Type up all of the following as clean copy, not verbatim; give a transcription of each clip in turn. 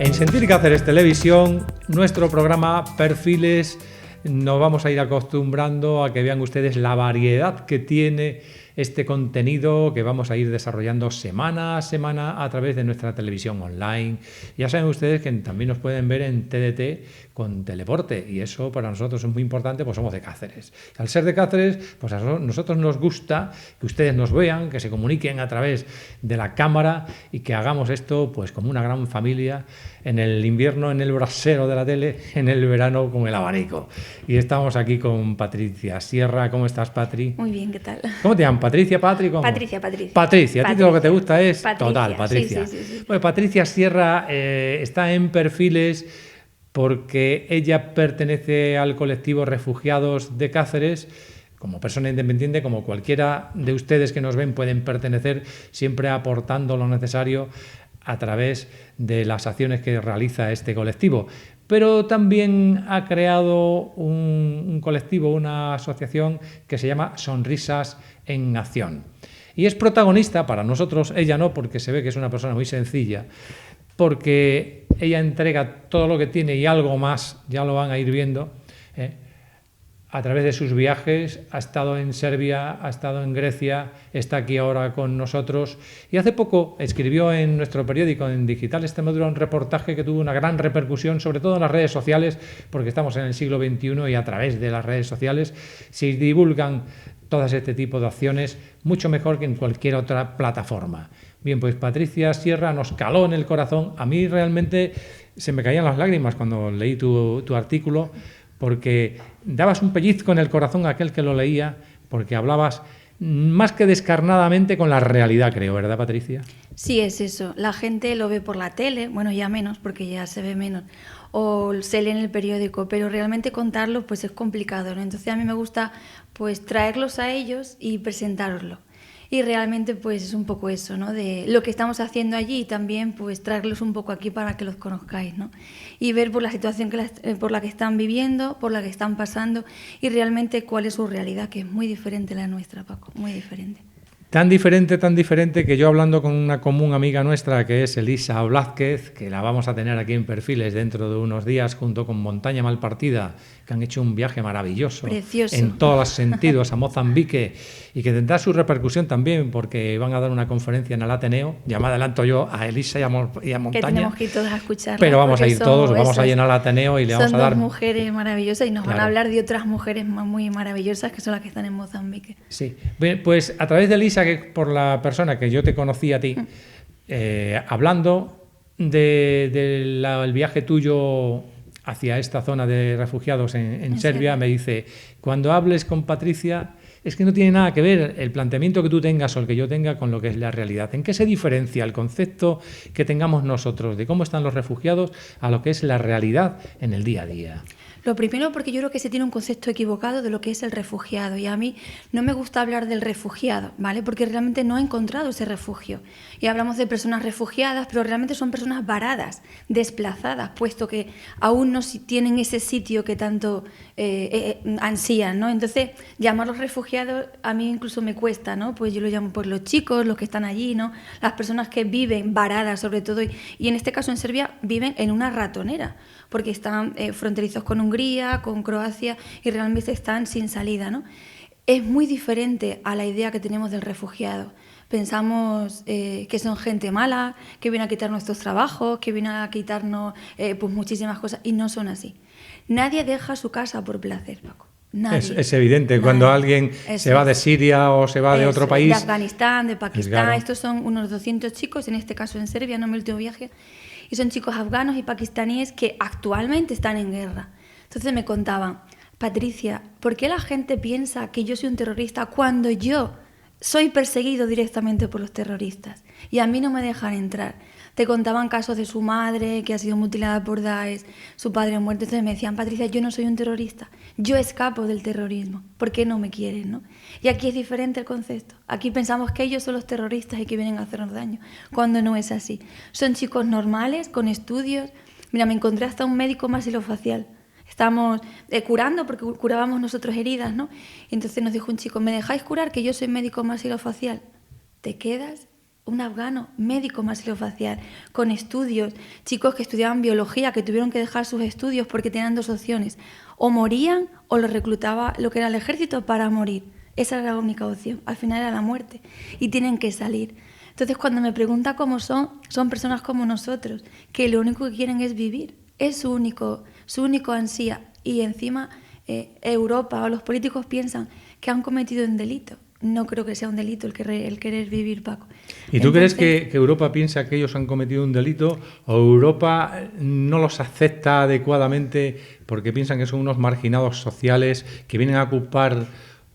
En Sentir Cáceres Televisión, nuestro programa Perfiles, nos vamos a ir acostumbrando a que vean ustedes la variedad que tiene este contenido que vamos a ir desarrollando semana a semana a través de nuestra televisión online. Ya saben ustedes que también nos pueden ver en TDT con Teleporte, y eso para nosotros es muy importante, pues somos de Cáceres. Al ser de Cáceres, pues a nosotros nos gusta que ustedes nos vean, que se comuniquen a través de la cámara y que hagamos esto pues como una gran familia, en el invierno en el brasero de la tele, en el verano con el abanico. Y estamos aquí con Patricia Sierra. ¿Cómo estás, Patri? Muy bien, ¿qué tal? ¿Cómo te llaman? ¿Patricia, Patri? ¿Cómo? Patricia. Patricia, a ti lo que te gusta es Patricia. Total, Patricia. Sí. Bueno, Patricia Sierra está en Perfiles porque ella pertenece al colectivo Refugiados de Cáceres. Como persona independiente, como cualquiera de ustedes que nos ven, pueden pertenecer, siempre aportando lo necesario a través de las acciones que realiza este colectivo. Pero también ha creado un colectivo, una asociación que se llama Sonrisas en Acción. Y es protagonista para nosotros, ella no, porque se ve que es una persona muy sencilla, porque ella entrega todo lo que tiene y algo más, ya lo van a ir viendo, a través de sus viajes. Ha estado en Serbia, ha estado en Grecia, está aquí ahora con nosotros, y hace poco escribió en nuestro periódico, en Digital Extremadura, un reportaje que tuvo una gran repercusión, sobre todo en las redes sociales, porque estamos en el siglo XXI y a través de las redes sociales se divulgan todas este tipo de acciones mucho mejor que en cualquier otra plataforma. Bien, pues Patricia Sierra nos caló en el corazón. A mí realmente se me caían las lágrimas cuando leí tu artículo, porque dabas un pellizco en el corazón a aquel que lo leía, porque hablabas más que descarnadamente con la realidad, creo, ¿verdad, Patricia? Sí, es eso. La gente lo ve por la tele, bueno, ya menos, porque ya se ve menos, o se lee en el periódico, pero realmente contarlo pues es complicado, ¿no? Entonces a mí me gusta pues traerlos a ellos y presentároslo. Y realmente pues es un poco eso, ¿no? De lo que estamos haciendo allí, y también pues traerlos un poco aquí para que los conozcáis, ¿no? Y ver por la situación por la que están viviendo, por la que están pasando, y realmente cuál es su realidad, que es muy diferente a la nuestra, Paco, muy diferente. Tan diferente que yo, hablando con una común amiga nuestra que es Elisa Blázquez, que la vamos a tener aquí en Perfiles dentro de unos días, junto con Montaña Malpartida, que han hecho un viaje maravilloso, precioso, en todos los sentidos, a Mozambique, y que tendrá su repercusión también, porque van a dar una conferencia en el Ateneo. Ya me adelanto yo a Elisa y a Montaña. Que tenemos que ir todos a escucharla. Pero vamos a ir todos, vamos a llenar el Ateneo y le vamos a dar... Son dos mujeres maravillosas, y nos van a hablar de otras mujeres muy maravillosas, que son las que están en Mozambique. Sí, pues a través de Elisa, que por la persona que yo te conocí a ti, hablando del viaje tuyo hacia esta zona de refugiados en Serbia, me dice, cuando hables con Patricia, es que no tiene nada que ver el planteamiento que tú tengas o el que yo tenga con lo que es la realidad. ¿En qué se diferencia el concepto que tengamos nosotros de cómo están los refugiados a lo que es la realidad en el día a día? Lo primero, porque yo creo que se tiene un concepto equivocado de lo que es el refugiado, y a mí no me gusta hablar del refugiado, ¿vale? Porque realmente no he encontrado ese refugio. Y hablamos de personas refugiadas, pero realmente son personas varadas, desplazadas, puesto que aún no tienen ese sitio que tanto ansían, ¿no? Entonces, llamarlos refugiados a mí incluso me cuesta, ¿no? Pues yo lo llamo por los chicos, los que están allí, ¿no? Las personas que viven varadas, sobre todo, y en este caso en Serbia viven en una ratonera, porque están fronterizos con Hungría, con Croacia, y realmente están sin salida, ¿no? Es muy diferente a la idea que tenemos del refugiado. Pensamos que son gente mala, que viene a quitar nuestros trabajos, que viene a quitarnos pues muchísimas cosas, y no son así. Nadie deja su casa por placer, Paco. Nadie. Es evidente, nadie. Cuando alguien se va de Siria o se va de otro país... De Afganistán, de Pakistán, estos son unos 200 chicos, en este caso en Serbia, no mi último viaje, y son chicos afganos y pakistaníes que actualmente están en guerra. Entonces me contaban, Patricia, ¿por qué la gente piensa que yo soy un terrorista cuando yo soy perseguido directamente por los terroristas y a mí no me dejan entrar? Te contaban casos de su madre que ha sido mutilada por Daesh, su padre muerto. Entonces me decían, Patricia, yo no soy un terrorista, yo escapo del terrorismo, ¿por qué no me quieren, no? Y aquí es diferente el concepto. Aquí pensamos que ellos son los terroristas y que vienen a hacernos daño, cuando no es así. Son chicos normales, con estudios. Mira, me encontré hasta un médico maxilofacial. Estábamos curando, porque curábamos nosotros heridas, ¿no? Y entonces nos dijo un chico, ¿me dejáis curar, que yo soy médico maxilofacial? Te quedas un afgano, médico maxilofacial, con estudios, chicos que estudiaban biología, que tuvieron que dejar sus estudios porque tenían dos opciones, o morían o los reclutaba lo que era el ejército para morir. Esa era la única opción, al final era la muerte, y tienen que salir. Entonces, cuando me pregunta cómo son personas como nosotros, que lo único que quieren es vivir, es su único ansía, y encima Europa o los políticos piensan que han cometido un delito. No creo que sea un delito el querer vivir, Paco. ¿Y tú crees que Europa piensa que ellos han cometido un delito o Europa no los acepta adecuadamente porque piensan que son unos marginados sociales que vienen a ocupar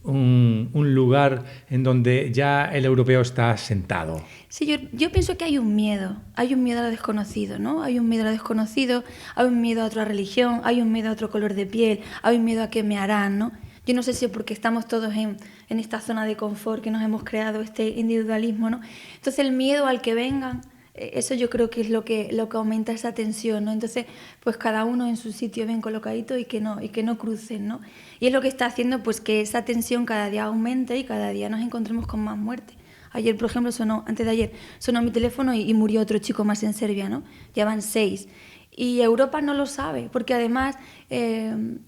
un lugar en donde ya el europeo está asentado? Sí, yo pienso que hay un miedo a lo desconocido, ¿no? Hay un miedo a lo desconocido, hay un miedo a otra religión, hay un miedo a otro color de piel, hay un miedo a qué me harán, ¿no? Yo no sé si es porque estamos todos en esta zona de confort que nos hemos creado este individualismo, ¿no? Entonces el miedo al que vengan, eso yo creo que es lo que aumenta esa tensión, ¿no? Entonces, pues cada uno en su sitio bien colocadito y que no crucen, ¿no? Y es lo que está haciendo pues que esa tensión cada día aumente y cada día nos encontremos con más muertes. Ayer, por ejemplo, antes de ayer, sonó mi teléfono y murió otro chico más en Serbia, ¿no? Ya van 6. Y Europa no lo sabe, porque además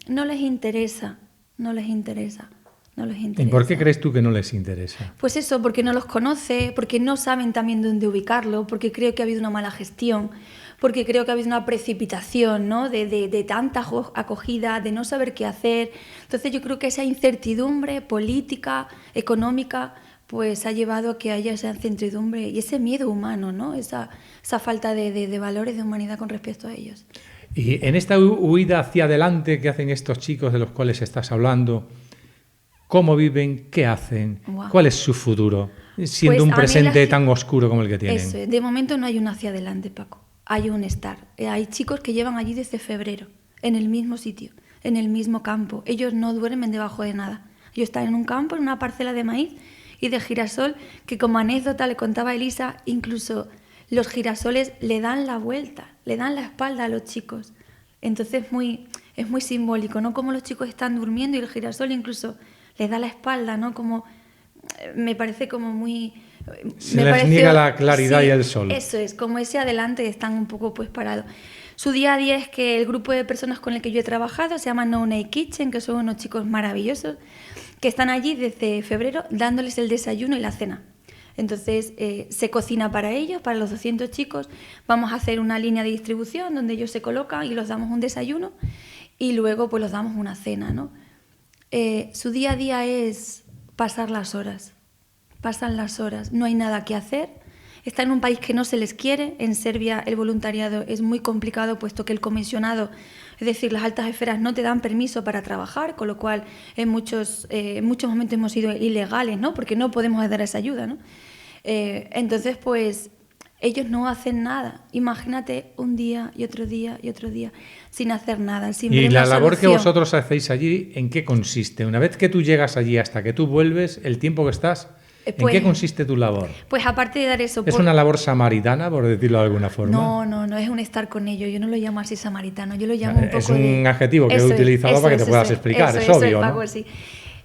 no les interesa. ¿Y por qué crees tú que no les interesa? Pues eso, porque no los conoce, porque no saben también dónde ubicarlo, porque creo que ha habido una mala gestión, porque creo que ha habido una precipitación, ¿no? de tanta acogida, de no saber qué hacer. Entonces yo creo que esa incertidumbre política, económica, pues ha llevado a que haya esa incertidumbre y ese miedo humano, ¿no? Esa falta de valores de humanidad con respecto a ellos. Y en esta huida hacia adelante que hacen estos chicos de los cuales estás hablando, ¿cómo viven? ¿Qué hacen? Wow. ¿Cuál es su futuro? Siendo un presente tan oscuro como el que tienen. Eso, de momento no hay un hacia adelante, Paco. Hay un estar. Hay chicos que llevan allí desde febrero, en el mismo sitio, en el mismo campo. Ellos no duermen debajo de nada. Ellos están en un campo, en una parcela de maíz y de girasol, que como anécdota le contaba Elisa, incluso los girasoles le dan la vuelta, le dan la espalda a los chicos. Entonces es muy simbólico, ¿no? Como los chicos están durmiendo y el girasol incluso les da la espalda, ¿no? Como me parece como muy... Se les niega la claridad, sí, y el sol. Eso es, como ese adelante están un poco pues parados. Su día a día es que el grupo de personas con el que yo he trabajado se llama No Name Kitchen, que son unos chicos maravillosos, que están allí desde febrero dándoles el desayuno y la cena. Entonces se cocina para ellos, para los 200 chicos. Vamos a hacer una línea de distribución donde ellos se colocan y los damos un desayuno y luego pues los damos una cena, ¿no? Su día a día es pasar las horas. Pasan las horas, no hay nada que hacer. Está en un país que no se les quiere. En Serbia el voluntariado es muy complicado puesto que el comisionado, es decir, las altas esferas no te dan permiso para trabajar, con lo cual en muchos momentos hemos sido ilegales, ¿no? Porque no podemos dar esa ayuda, ¿no? Entonces, pues ellos no hacen nada. Imagínate un día y otro día y otro día sin hacer nada. Sin y la labor que vosotros hacéis allí, ¿en qué consiste? Una vez que tú llegas allí hasta que tú vuelves, el tiempo que estás... ¿En qué consiste tu labor? Pues aparte de dar eso... ¿Es una labor samaritana, por decirlo de alguna forma? No, es un estar con ellos. Yo no lo llamo así samaritano, yo lo llamo un poco Es un adjetivo que he utilizado para que te puedas explicar, es obvio, ¿no? Paco, sí.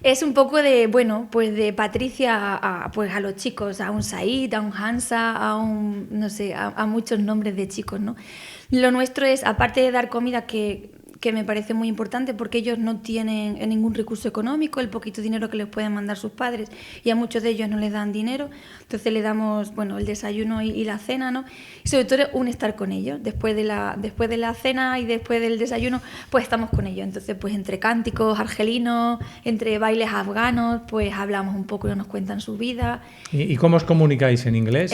Es un poco de, bueno, pues de Patricia a los chicos, a un Said, a un Hansa, a un, no sé, a muchos nombres de chicos, ¿no? Lo nuestro es, aparte de dar comida que me parece muy importante porque ellos no tienen ningún recurso económico, el poquito dinero que les pueden mandar sus padres, y a muchos de ellos no les dan dinero, entonces le damos, bueno, el desayuno y la cena, ¿no? Y sobre todo un estar con ellos, después de la cena y después del desayuno, pues estamos con ellos, entonces pues entre cánticos argelinos, entre bailes afganos, pues hablamos un poco y nos cuentan su vida. ¿Y cómo os comunicáis? ¿En inglés?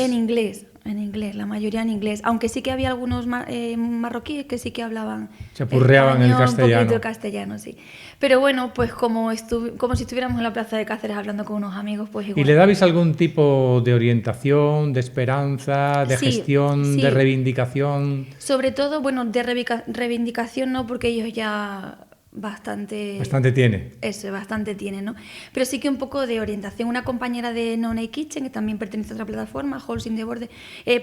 En inglés, la mayoría en inglés, aunque sí que había algunos marroquíes que sí que hablaban chapurreaban el castellano. Un poquito castellano, sí. Pero bueno, pues como si estuviéramos en la plaza de Cáceres hablando con unos amigos, pues igual. ¿Y le dabais algún tipo de orientación, de esperanza, de gestión, de reivindicación? Sobre todo, bueno, de reivindicación no, porque ellos ya... Bastante tiene. Eso, bastante tiene, ¿no? Pero sí que un poco de orientación. Una compañera de No Name Kitchen, que también pertenece a otra plataforma, Halls in the Border,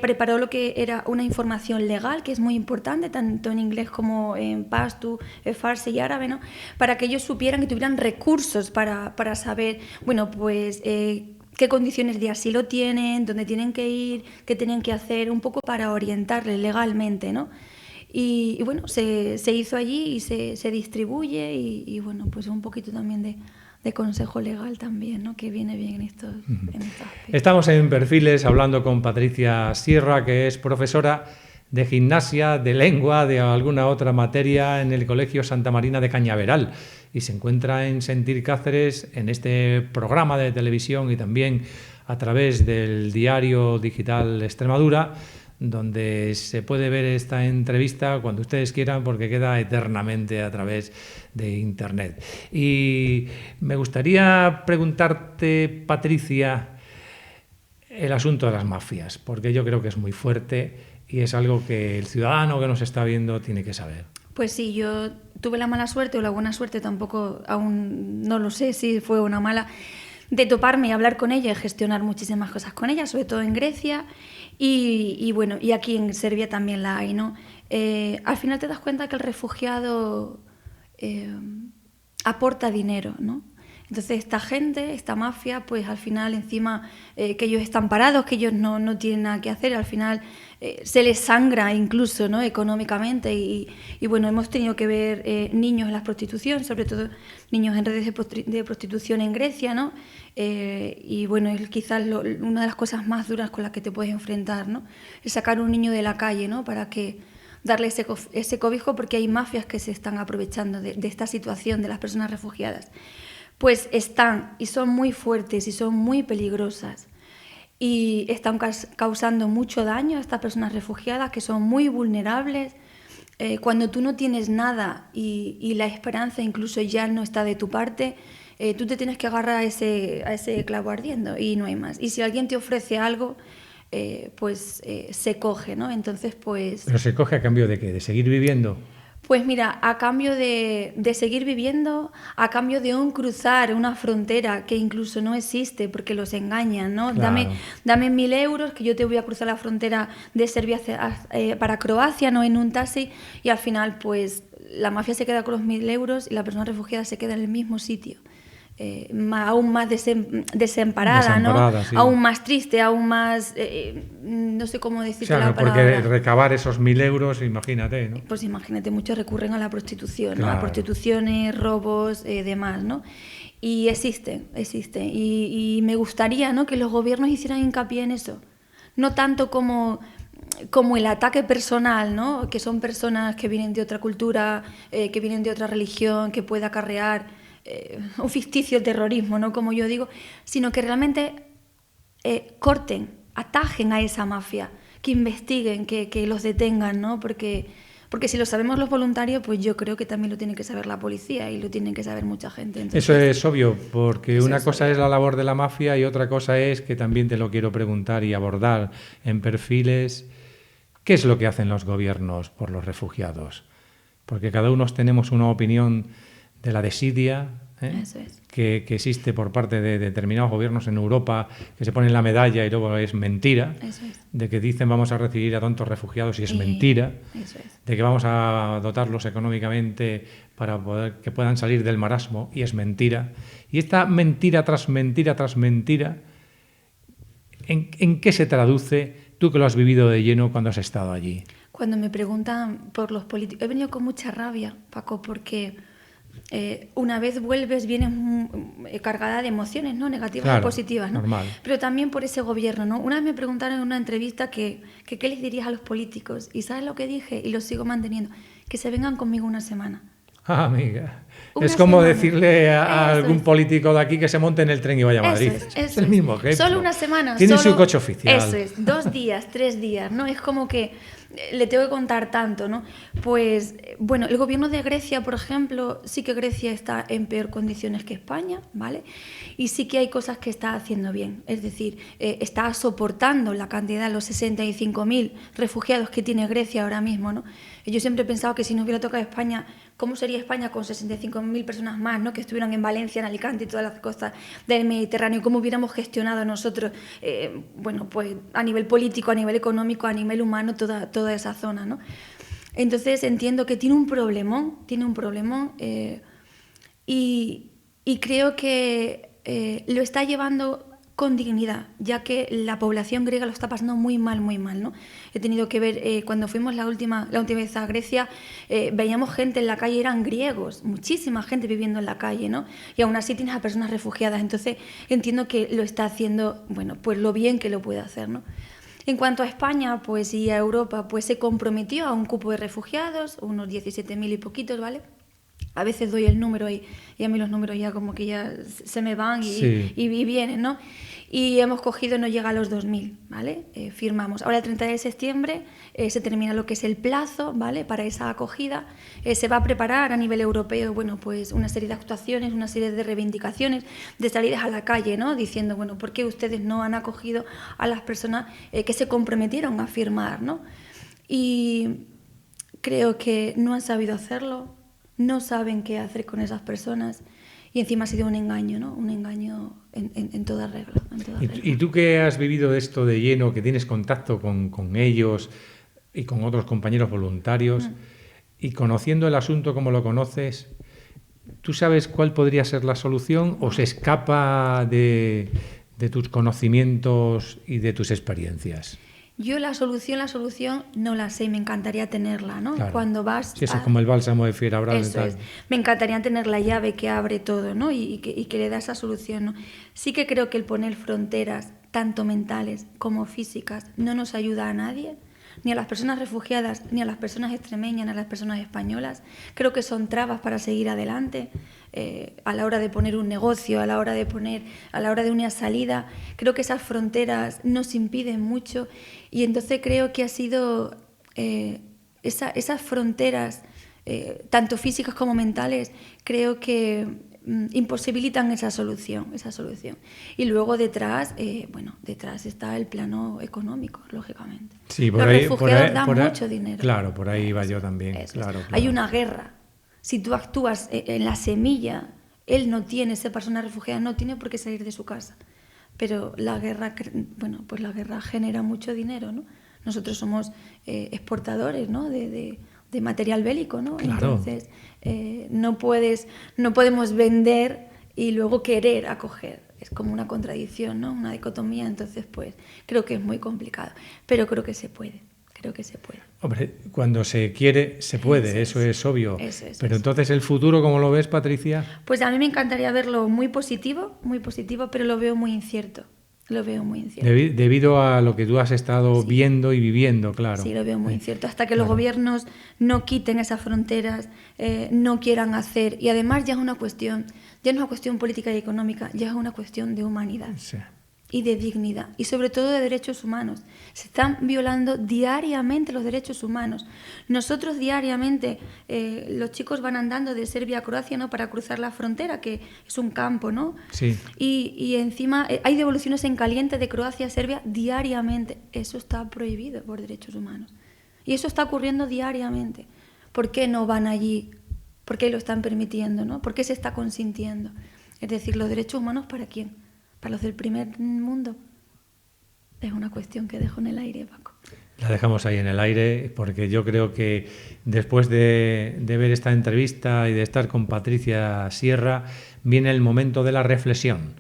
preparó lo que era una información legal, que es muy importante, tanto en inglés como en pashto, farsi y árabe, ¿no? Para que ellos supieran y tuvieran recursos para saber, bueno, pues... qué condiciones de asilo tienen, dónde tienen que ir, qué tienen que hacer, un poco para orientarles legalmente, ¿no? Y bueno, se hizo allí y se distribuye y bueno, pues un poquito también de consejo legal también, ¿no? Que viene bien en estos aspectos. Estamos en Perfiles hablando con Patricia Sierra, que es profesora de gimnasia, de lengua, de alguna otra materia en el Colegio Santa Marina de Cañaveral, y se encuentra en Sentir Cáceres en este programa de televisión y también a través del diario digital Extremadura, donde se puede ver esta entrevista cuando ustedes quieran, porque queda eternamente a través de Internet. Y me gustaría preguntarte, Patricia, el asunto de las mafias, porque yo creo que es muy fuerte y es algo que el ciudadano que nos está viendo tiene que saber. Pues sí, yo tuve la mala suerte o la buena suerte, tampoco aún no lo sé si fue una mala, de toparme y hablar con ella y gestionar muchísimas cosas con ella, sobre todo en Grecia y bueno, y aquí en Serbia también la hay, ¿no? Al final te das cuenta que el refugiado aporta dinero, ¿no? Entonces esta gente, esta mafia, pues al final encima que ellos están parados, que ellos no tienen nada que hacer, al final se les sangra incluso, ¿no? Económicamente y bueno, hemos tenido que ver niños en la prostitución, sobre todo niños en redes de prostitución en Grecia, ¿no? Y bueno, es quizás una de las cosas más duras con las que te puedes enfrentar, ¿no? Es sacar un niño de la calle, ¿no? Para que darle ese cobijo, porque hay mafias que se están aprovechando de esta situación de las personas refugiadas. Pues están y son muy fuertes y son muy peligrosas y están causando mucho daño a estas personas refugiadas que son muy vulnerables. Cuando tú no tienes nada y la esperanza incluso ya no está de tu parte, tú te tienes que agarrar a ese clavo ardiendo y no hay más. Y si alguien te ofrece algo, pues se coge, ¿no? Entonces, pues... ¿Pero se coge a cambio de qué? ¿De seguir viviendo? Pues mira, a cambio de seguir viviendo, a cambio de cruzar una frontera que incluso no existe porque los engañan, ¿no? Claro. Dame 1.000 euros que yo te voy a cruzar la frontera de Serbia para Croacia, ¿no? En un taxi, y al final pues la mafia se queda con los 1.000 euros y la persona refugiada se queda en el mismo sitio. Aún más desemparada, ¿no? Sí. Aún más triste, aún más... no sé cómo decirte la palabra. Porque recabar esos 1.000 euros, imagínate, ¿no? Pues imagínate, muchos recurren a la prostitución, claro. ¿no? A prostituciones, robos, demás, ¿no? Y existen. Y me gustaría, ¿no? Que los gobiernos hicieran hincapié en eso. No tanto como el ataque personal, ¿no? Que son personas que vienen de otra cultura, que vienen de otra religión, que puede acarrear un ficticio terrorismo, ¿no? Como yo digo, sino que realmente corten, atajen a esa mafia, que investiguen, que los detengan, ¿no? Porque si lo sabemos los voluntarios, pues yo creo que también lo tiene que saber la policía y lo tienen que saber mucha gente. Entonces, eso es obvio, porque una cosa es la labor de la mafia y otra cosa es, que también te lo quiero preguntar y abordar en Perfiles, ¿qué es lo que hacen los gobiernos por los refugiados? Porque cada uno tenemos una opinión de la desidia que existe por parte de determinados gobiernos en Europa, que se ponen la medalla y luego es mentira, de que dicen vamos a recibir a tantos refugiados y es mentira, de que vamos a dotarlos económicamente para poder que puedan salir del marasmo y es mentira. Y esta mentira tras mentira tras mentira, ¿en qué se traduce tú que lo has vivido de lleno cuando has estado allí? Cuando me preguntan por los políticos, he venido con mucha rabia, Paco, porque una vez vuelves vienes cargada de emociones, ¿no? Negativas, claro, y positivas, ¿no? Normal. Pero también por ese gobierno, ¿no? Una vez me preguntaron en una entrevista que qué les dirías a los políticos, y ¿sabes lo que dije? Y lo sigo manteniendo, que se vengan conmigo una semana. Ah, amiga. Es como decirle a algún político de aquí que se monte en el tren y vaya a Madrid. Es el mismo ejemplo. Solo una semana. Tienen su coche oficial. Eso es, 2 días, 3 días, ¿no? Es como que le tengo que contar tanto, ¿no? Pues, bueno, el gobierno de Grecia, por ejemplo, sí que Grecia está en peor condiciones que España, ¿vale? Y sí que hay cosas que está haciendo bien. Es decir, está soportando la cantidad, los 65.000 refugiados que tiene Grecia ahora mismo, ¿no? Yo siempre he pensado que si nos hubiera tocado España, ¿cómo sería España con 65.000 personas más, ¿no? Que estuvieran en Valencia, en Alicante y todas las costas del Mediterráneo? ¿Cómo hubiéramos gestionado nosotros, bueno, pues a nivel político, a nivel económico, a nivel humano, toda esa zona, ¿no? Entonces entiendo que tiene un problemón, y creo que lo está llevando con dignidad, ya que la población griega lo está pasando muy mal, ¿no? He tenido que ver, cuando fuimos la última vez a Grecia, veíamos gente en la calle, eran griegos, muchísima gente viviendo en la calle, ¿no? Y aún así tienes a personas refugiadas, entonces entiendo que lo está haciendo, bueno, pues lo bien que lo puede hacer, ¿no? En cuanto a España, pues y a Europa, pues se comprometió a un cupo de refugiados, unos 17.000 y poquitos, ¿vale? A veces doy el número y a mí los números ya como que ya se me van y vienen, ¿no? Y hemos cogido, no llega a los 2.000, ¿vale? Firmamos. Ahora el 30 de septiembre se termina lo que es el plazo, ¿vale? Para esa acogida. Se va a preparar a nivel europeo, bueno, pues una serie de actuaciones, una serie de reivindicaciones, de salidas a la calle, ¿no? Diciendo, bueno, ¿por qué ustedes no han acogido a las personas que se comprometieron a firmar, ¿no? Y creo que no han sabido hacerlo. No saben qué hacer con esas personas y encima ha sido un engaño, ¿no? Un engaño en toda regla. ¿Y tú que has vivido esto de lleno, que tienes contacto con ellos y con otros compañeros voluntarios y conociendo el asunto como lo conoces, ¿tú sabes cuál podría ser la solución o se escapa de tus conocimientos y de tus experiencias? Yo la solución no la sé, me encantaría tenerla, ¿no? Claro. Cuando vas... Sí, eso es como el bálsamo de Fierabral. Eso es. Me encantaría tener la llave que abre todo, ¿no? Y que le da esa solución, ¿no? Sí que creo que el poner fronteras, tanto mentales como físicas, no nos ayuda a nadie, ni a las personas refugiadas, ni a las personas extremeñas, ni a las personas españolas. Creo que son trabas para seguir adelante. A la hora de poner un negocio, a la hora de una salida, creo que esas fronteras nos impiden mucho y entonces creo que ha sido esas fronteras, tanto físicas como mentales, creo que imposibilitan esa solución. Y luego detrás está el plano económico, lógicamente. Sí, los refugiados dan mucho dinero. Claro, por ahí iba yo también. Claro. Hay una guerra. Si tú actúas en la semilla, él no tiene, esa persona refugiada no tiene por qué salir de su casa. Pero la guerra genera mucho dinero, ¿no? Nosotros somos exportadores, ¿no? de material bélico, ¿no? Claro. Entonces no podemos vender y luego querer acoger. Es como una contradicción, ¿no? Una dicotomía. Entonces, pues creo que es muy complicado, pero creo que se puede. Hombre, cuando se quiere, se puede, eso es obvio. Pero entonces, ¿el futuro cómo lo ves, Patricia? Pues a mí me encantaría verlo muy positivo, pero lo veo muy incierto. Debido a lo que tú has estado viendo y viviendo, claro. Sí, lo veo muy incierto. Hasta que los gobiernos no quiten esas fronteras, no quieran hacer. Y además ya no es una cuestión política y económica, ya es una cuestión de humanidad. Sí. Y de dignidad, y sobre todo de derechos humanos. Se están violando diariamente los derechos humanos. Nosotros diariamente, los chicos van andando de Serbia a Croacia, ¿no? Para cruzar la frontera, que es un campo, ¿no? Sí. Y encima hay devoluciones en caliente de Croacia a Serbia diariamente. Eso está prohibido por derechos humanos. Y eso está ocurriendo diariamente. ¿Por qué no van allí? ¿Por qué lo están permitiendo, ¿no? ¿Por qué se está consintiendo? Es decir, ¿los derechos humanos para quién? ¿Para los del primer mundo? Es una cuestión que dejo en el aire, Paco. La dejamos ahí en el aire porque yo creo que después de ver esta entrevista y de estar con Patricia Sierra, viene el momento de la reflexión.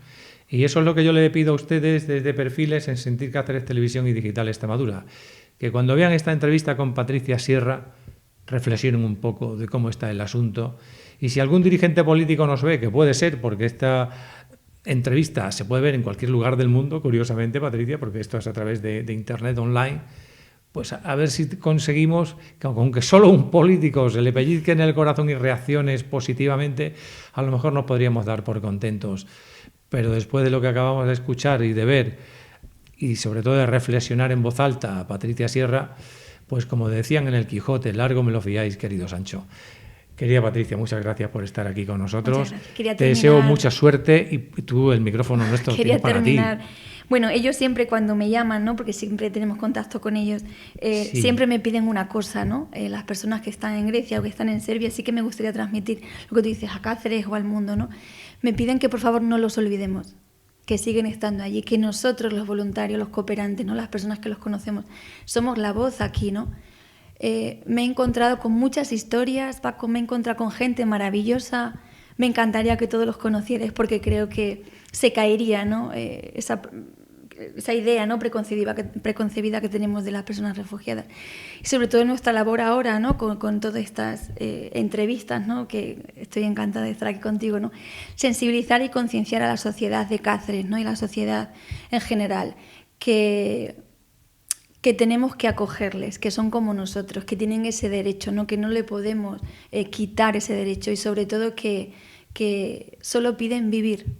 Y eso es lo que yo le pido a ustedes desde Perfiles en Sentir Cáceres Televisión y Digital Extremadura. Que cuando vean esta entrevista con Patricia Sierra, reflexionen un poco de cómo está el asunto. Y si algún dirigente político nos ve, que puede ser porque esta entrevista se puede ver en cualquier lugar del mundo, curiosamente, Patricia, porque esto es a través de internet online, pues a ver si conseguimos que aunque solo un político se le pellizque en el corazón y reaccione positivamente, a lo mejor nos podríamos dar por contentos. Pero después de lo que acabamos de escuchar y de ver, y sobre todo de reflexionar en voz alta a Patricia Sierra, pues como decían en el Quijote, largo me lo fiáis, querido Sancho. Querida Patricia, muchas gracias por estar aquí con nosotros. Te deseo mucha suerte y tú, el micrófono nuestro, para ti. Bueno, ellos siempre cuando me llaman, ¿no? Porque siempre tenemos contacto con ellos, siempre me piden una cosa, ¿no? Las personas que están en Grecia o que están en Serbia, sí que me gustaría transmitir lo que tú dices a Cáceres o al mundo, ¿no? Me piden que por favor no los olvidemos, que siguen estando allí, que nosotros los voluntarios, los cooperantes, ¿no? Las personas que los conocemos, somos la voz aquí, ¿no? Me he encontrado con muchas historias, Paco, me he encontrado con gente maravillosa, me encantaría que todos los conocierais porque creo que se caería, ¿no? Esa idea, ¿no? preconcebida que tenemos de las personas refugiadas. Y sobre todo en nuestra labor ahora, ¿no? con todas estas entrevistas, ¿no? Que estoy encantada de estar aquí contigo, ¿no? Sensibilizar y concienciar a la sociedad de Cáceres, ¿no? Y la sociedad en general, que tenemos que acogerles, que son como nosotros, que tienen ese derecho, ¿no? Que no le podemos quitar ese derecho y sobre todo que solo piden vivir.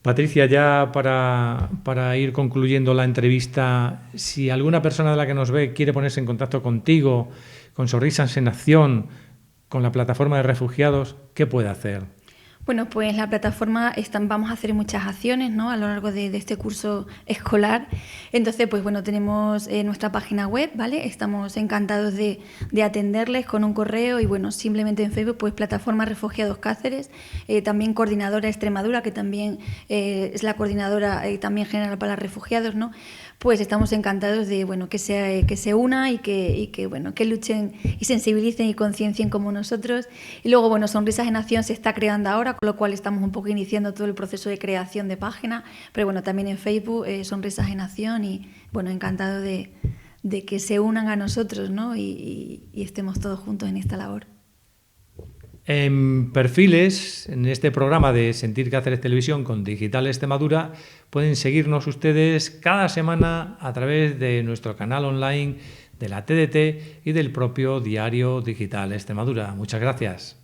Patricia, ya para ir concluyendo la entrevista, si alguna persona de la que nos ve quiere ponerse en contacto contigo, con Sonrisas en Acción, con la plataforma de refugiados, ¿qué puede hacer? Bueno, pues la plataforma vamos a hacer muchas acciones, ¿no? A lo largo de este curso escolar. Entonces, pues bueno, tenemos nuestra página web, ¿vale? Estamos encantados de atenderles con un correo y bueno, simplemente en Facebook, pues Plataforma Refugiados Cáceres, también Coordinadora Extremadura, que también es la coordinadora también general para refugiados, ¿no? Pues estamos encantados de bueno que se una y que bueno que luchen y sensibilicen y conciencien como nosotros. Y luego bueno, Sonrisas en Acción se está creando ahora, con lo cual estamos un poco iniciando todo el proceso de creación de página, pero bueno, también en Facebook Sonrisas en Acción y bueno, encantado de que se unan a nosotros, ¿no? y estemos todos juntos en esta labor. En Perfiles, en este programa de Sentir Cáceres Televisión con Digital Extremadura, pueden seguirnos ustedes cada semana a través de nuestro canal online, de la TDT y del propio diario Digital Extremadura. Muchas gracias.